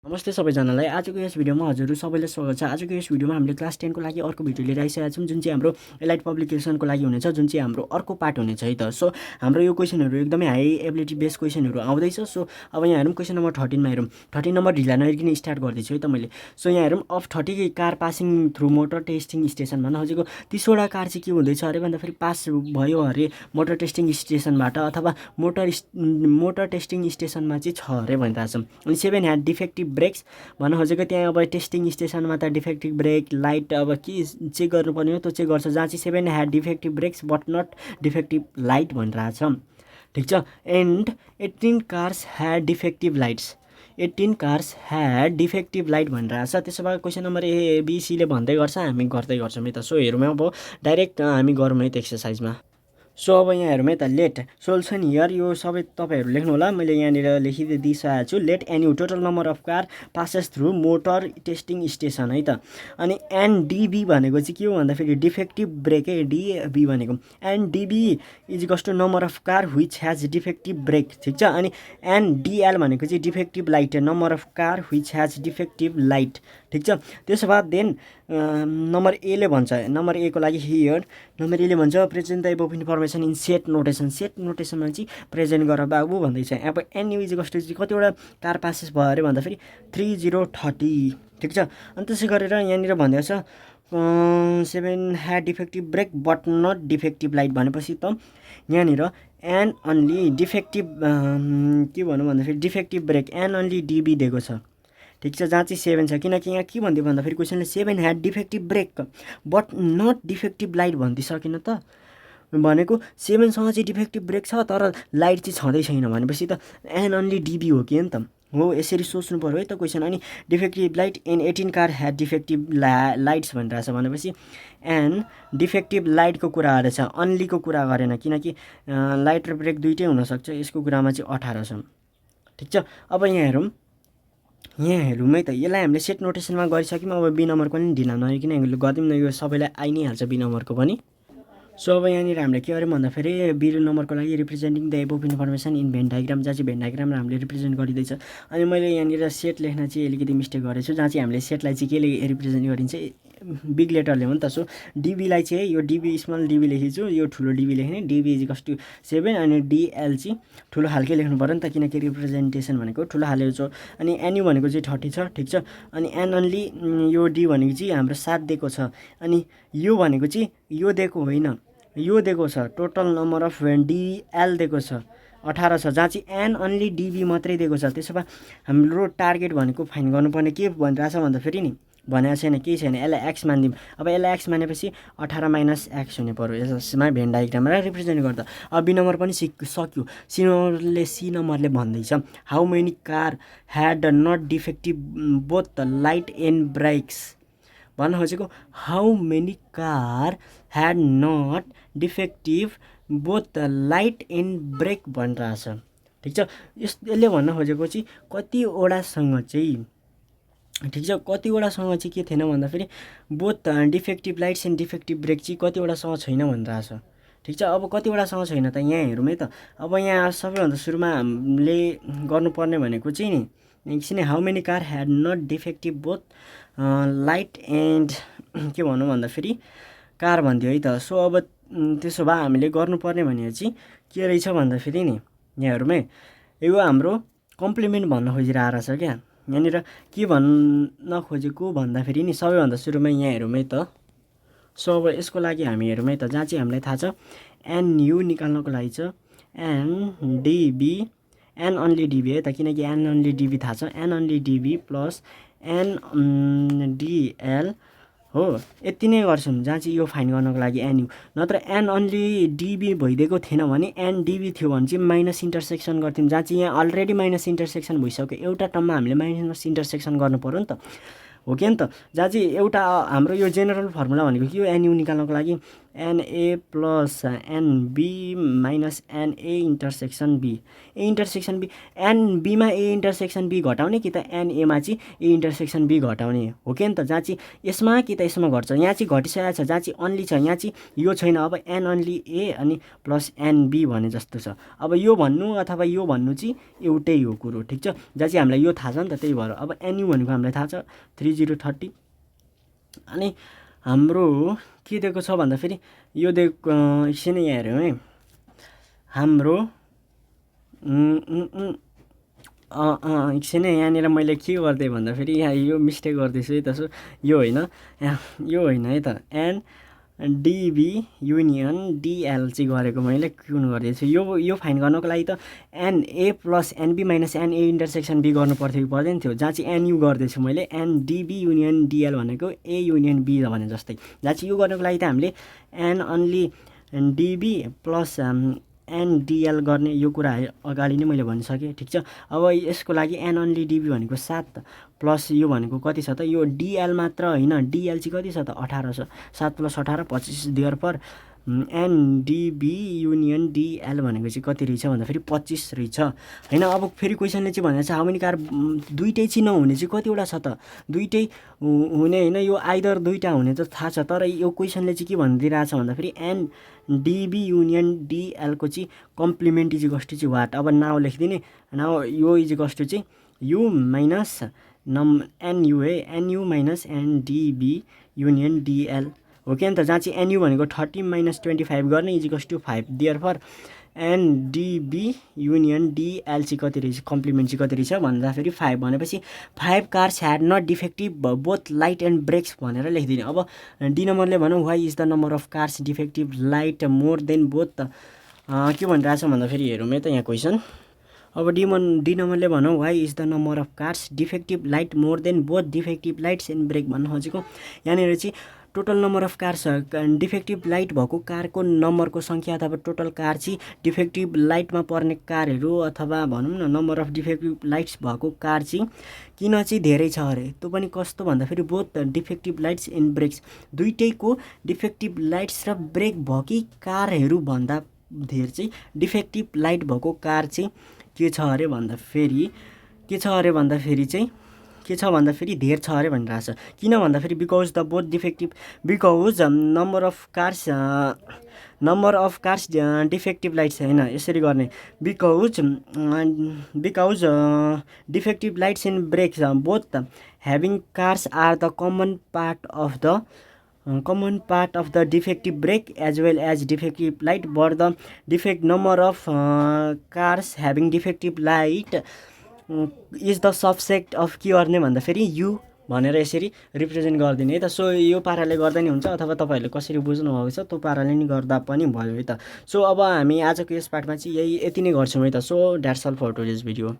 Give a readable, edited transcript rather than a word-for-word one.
नमस्ते सबैजनालाई। आजको यस भिडियोमा हजुरहरू सबैलाई स्वागत छ। आजको यस भिडियोमा हामीले क्लास 10 को लागि अर्को भिडियो लिएर आइसकेका छौँ, जुन चाहिँ हाम्रो एलाइट पब्लिकेसनको लागि हुनेछ, जुन चाहिँ हाम्रो अर्को पार्ट हुनेछ है त। सो हाम्रो यो क्वेसनहरू एकदमै हाई एबिलिटी बेस्ड क्वेसनहरू आउँदैछ। सो अब यहाँ हेरौँ क्वेसन नम्बर 13 मा हेरौँ। 13 नम्बर ढिला नहेरिकन स्टार्ट गर्दैछु है त मैले। सो यहाँ हेरौँ, of 30 car passing through motor testing station भन्न खोजेको 30 वटा कार चाहिँ के हुँदैछ अरे भन्दाखेरि पास भयो अरे मोटर टेस्टिङ स्टेसनबाट, अथवा मोटर टेस्टिङ स्टेसनमा चाहिँ छ अरे भनिरहेछ। अनि 7 ह्याड डिफेक्टिभ ब्रेक्स भन्न खोजेको, त्यहाँ अब टेस्टिङ स्टेसनमा त डिफेक्टिभ ब्रेक लाइट अब के चेक गर्नुपर्ने हो त्यो चेक गर्छ, जहाँ चाहिँ 7 had defective brakes but not defective light भनिरहेछ। ठिक छ। And 18 cars had defective lights, 18 cars had defective light भनिरहेछ। त्यसो भए क्वेसन नम्बर एबिसीले भन्दै गर्छ, हामी गर्दै गर्छौँ है त। सो हेरौँ अब डाइरेक्ट हामी गरौँ है त एक्सर्साइजमा। सो अब यहाँ हेरौँ है त। लेट सोल्युसन हियर, यो सबै तपाईँहरू लेख्नु होला, मैले यहाँनिर लेखिदिइसकेको छु। Let n U total number of car passes through motor testing station है त। अनि एनडिबी भनेको चाहिँ के हो भन्दाखेरि डिफेक्टिभ ब्रेक है, डिबी भनेको। N D B is equals to number of car which has defective brake. ठिक छ। अनि एनडिएल भनेको चाहिँ defective light, number of car which has defective light. ठिक छ। त्यसो भए देन नम्बर एले भन्छ, नम्बर ए को लागि हियर नम्बर एले भन्छ present the above information in set notation. Set नोटेसनमा चाहिँ प्रेजेन्ट गर बाबु भन्दैछ। अब एनयु इज इक्वल्स टु चाहिँ कतिवटा कार पासेस भयो अरे भन्दाखेरि 3030। ठिक छ। अनि त्यसै गरेर यहाँनिर भनिदिएको छ 7 had defective brake but not defective light भनेपछि त यहाँनिर एन अन्ली डिफेक्टिभ के भनौँ भन्दाखेरि defective brake n only DB दिएको छ। ठिक छ। जहाँ चाहिँ 7 छ, किनकि यहाँ के भनिदियो भन्दाखेरि क्वेसनले 7 had defective brake but not defective light भनिदिइसकेन त। भनेको 7सँग चाहिँ डिफेक्टिभ ब्रेक छ तर लाइट चाहिँ छँदै छैन भनेपछि त एन अन्ली डिबी हो कि नि त हो। यसरी सोच्नु पऱ्यो है त क्वेसन। अनि defective light and 18 car had defective lights भनिरहेछ भनेपछि एन डिफेक्टिभ लाइटको कुरा गरेछ, अन्लीको कुरा गरेन, किनकि लाइट र ब्रेक दुइटै हुनसक्छ। यसको कुरामा चाहिँ 18 छ। ठिक छ। अब यहाँ हेरौँ है त। यसलाई हामीले सेट नोटेसनमा गरिसक्यौँ। अब बी नम्बर पनि ढिला नहेरिकन गरिदिउँ न, यो सबैलाई आइ नै हाल्छ बी नम्बरको पनि। सो अब यहाँनिर हामीले के गर्यौँ भन्दाखेरि बी नम्बरको लागि representing the above information in van diagram, जहाँ चाहिँ भेन डायग्राममा हामीले रिप्रेजेन्ट गरिँदैछ। अनि मैले यहाँनिर सेट लेख्न चाहिँ अलिकति मिस्टेक गरेको छु, जहाँ चाहिँ हामीले सेटलाई चाहिँ केले रिप्रेजेन्ट गरिन्छ, बिग लेटरले हो नि त। सो डिबीलाई चाहिँ यो डिबी स्मल डिबी लेखेछु, यो ठुलो डिबी लेख्ने, डिबी इज इक्वल्स टु 7 अनि डिएल चाहिँ ठुलो खालकै लेख्नु पऱ्यो नि त, किनकि रिप्रेजेन्टेसन भनेको ठुलो खाले छ। अनि एनयु भनेको चाहिँ 30 छ। ठिक छ। अनि एन अन्ली यो डी भनेको चाहिँ हाम्रो 7 दिएको छ। अनि यो भनेको चाहिँ यो दिएको होइन, यो दिएको छ। टोटल नम्बर अफ डिएल दिएको छ 18 छ, जहाँ चाहिँ एन अन्ली डिबी मात्रै दिएको छ। त्यसो भए हाम्रो टार्गेट भनेको फाइन गर्नुपर्ने के भनिरहेछ भन्दाखेरि नि भनेको छैन, केही छैन। यसलाई एक्स मानिदिउँ। अब यसलाई एक्स मानेपछि 18 माइनस एक्स हुने पऱ्यो यसमा भेन डायग्राममा रिप्रेजेन्ट गर्दा। अब बी नम्बर पनि सक्यो। सी नम्बरले भन्दैछ how many car had not defective both the light and brakes भन्न खोजेको how many car had not defective both the light and brake भनिरहेछ। ठिक छ। यसले भन्न खोजेको चाहिँ कतिवटासँग चाहिँ, ठिक छ, कतिवटासँग चाहिँ के थिएन भन्दाखेरि both defective lights and defective brake चाहिँ कतिवटासँग छैन भनिरहेछ। ठिक छ। अब कतिवटासँग छैन त यहाँ हेरौँ है त। अब यहाँ सबैभन्दा सुरुमा हामीले गर्नुपर्ने भनेको चाहिँ नि एकछिन how many car had not defective both light and के भनौँ भन्दाखेरि कार भनिदियो है त। सो अब त्यसो भए हामीले गर्नुपर्ने भनेको चाहिँ के रहेछ भन्दाखेरि नि यहाँ हेरौँ है, यो हाम्रो कम्प्लिमेन्ट भन्न खोजिरहेको छ क्या। यहाँनिर के भन्न खोजेको भन्दाखेरि नि सबैभन्दा सुरुमा यहाँ हेरौँ है त। सो अब यसको लागि हामी हेरौँ है त, जहाँ चाहिँ हामीलाई थाहा छ एनयु निकाल्नको लागि छ एनडिबी एन अन्ली डिबी है त, किनकि एन अन्ली डिबी थाहा छ। एन अन्ली डिबी प्लस एनडिएल हो, यति नै गर्छौँ, जहाँ चाहिँ यो फाइन गर्नको लागि एनयु। नत्र एन अन्ली डिबी भइदिएको थिएन भने एनडिबी थियो भने चाहिँ माइनस इन्टरसेक्सन गर्थ्यौँ, जहाँ चाहिँ यहाँ अलरेडी माइनस इन्टरसेक्सन भइसक्यो। एउटा टर्ममा हामीले माइनस इन्टरसेक्सन गर्नु पऱ्यो नि त, हो कि नि त। जहाँ चाहिँ एउटा हाम्रो यो जेनरल फर्मुला भनेको के हो, एनयु निकाल्नको लागि n A plus n B minus n A intersection B A intersection B एनबीमा ए इन्टरसेक्सन बी घटाउने कि त एनएमा चाहिँ ए इन्टरसेक्सन बी घटाउने हो कि नि त, जहाँ चाहिँ यसमा कि त यसमा घट्छ, यहाँ चाहिँ घटिसकेको छ, जहाँ चाहिँ अन्ली छ यहाँ चाहिँ यो छैन। अब एन अन्ली ए अनि प्लस एनबी भने जस्तो छ। अब यो भन्नु अथवा यो भन्नु चाहिँ एउटै हो कुरो, ठिक छ, जहाँ चाहिँ हामीलाई यो थाहा छ नि त, त्यही भएर अब एनयु भनेको हामीलाई थाहा छ 3030। अनि हाम्रो के दिएको छ भन्दाखेरि यो दिएको एकछिन यहाँ हेऱ्यौँ है, हाम्रो एकछिन यहाँनिर मैले के गर्दै भन्दाखेरि यहाँ यो मिस्टेक गर्दैछु है त। यो होइन है त, एन डिबी युनियन डिएल चाहिँ गरेको मैले कुन गर्दैछु, यो फाइन गर्नको लागि त n A plus n B minus n A intersection B गर्नु पर्थ्यो कि पर्दैन थियो, जहाँ चाहिँ एनयु गर्दैछु मैले, एनडिबी युनियन डिएल भनेको ए युनियन बी भने जस्तै, जहाँ चाहिँ यो गर्नको लागि त हामीले एन अन्ली डिबी प्लस एनडिएल गर्ने यो कुरा अगाडि नै मैले भनिसकेँ, ठिक छ। अब यसको लागि एन अन्ली डिबी भनेको 7 प्लस यो भनेको कति छ त, यो डिएल मात्र होइन, डिएल चाहिँ कति छ त 18 छ, 7 + 18 25 देयर पर एनडिबी युनियन डिएल भनेको चाहिँ कति रहेछ भन्दाखेरि 25 रहेछ होइन। अब फेरि क्वेसनले चाहिँ भनेको छ हाउ मेनी कार, दुइटै चाहिँ नहुने चाहिँ कतिवटा छ त, दुइटै हुने होइन, यो आइदर दुइटा हुने त थाहा छ, तर यो क्वेसनले चाहिँ के भनिदिइरहेछ भन्दाखेरि एनडिबी युनियन डिएलको चाहिँ कम्प्लिमेन्ट इज इक्वल्स टु चाहिँ वाट। अब नाउ लेखिदिने, नाउ यो इज इक्वल्स टु चाहिँ यु माइनस एनयु है, एनयु माइनस एनडिबी युनियन डिएल हो कि नि त, जहाँ चाहिँ एनयु भनेको 30 - 25 गर्ने is equals to 5 therefore n D B union D L चाहिँ कति रहेछ, कम्प्लिमेन्ट चाहिँ कति रहेछ भन्दाखेरि 5 भनेपछि 5 cars had not defective both light and brakes भनेर लेखिदिने। अब डी नम्बरले भनौँ why is the number of cars defective light more than both, के भनिरहेछ भन्दाखेरि हेरौँ है त यहाँ क्वेसन। अब डी नम्बरले भनौँ why is the number of cars defective light more than both defective lights and brake भन्न खोजेको। यहाँनिर चाहिँ total number of cars defective light भएको कारको नम्बरको सङ्ख्या अथवा टोटल कार चाहिँ डिफेक्टिभ लाइटमा पर्ने कारहरू अथवा भनौँ न नम्बर अफ डिफेक्टिभ लाइट्स भएको कार चाहिँ किन चाहिँ धेरै छ अरे, त्यो पनि कस्तो भन्दाखेरि both defective lights and brakes, दुइटैको डिफेक्टिभ लाइट्स र ब्रेक भएकै कारहरूभन्दा धेर चाहिँ डिफेक्टिभ लाइट भएको कार चाहिँ के छ अरे भन्दाखेरि चाहिँ के छ भन्दाखेरि धेर छ अरे भनिरहेछ। किन भन्दाखेरि because the both defective, because number of cars defective lights होइन यसरी गर्ने, because defective lights and brakes both having cars are the common part of the defective brake as well as defective light, but the defect number of cars having defective light is the subset of के गर्ने भन्दाखेरि you भनेर यसरी represent गरिदिने है त। So यो पाराले गर्दा नि हुन्छ, अथवा तपाईँहरूले कसरी बुझ्नुभएको छ त्यो पाराले नि गर्दा पनि भयो है त। सो अब हामी आजको यस पाठमा चाहिँ यति नै गर्छौँ है त। So that's all for today's video.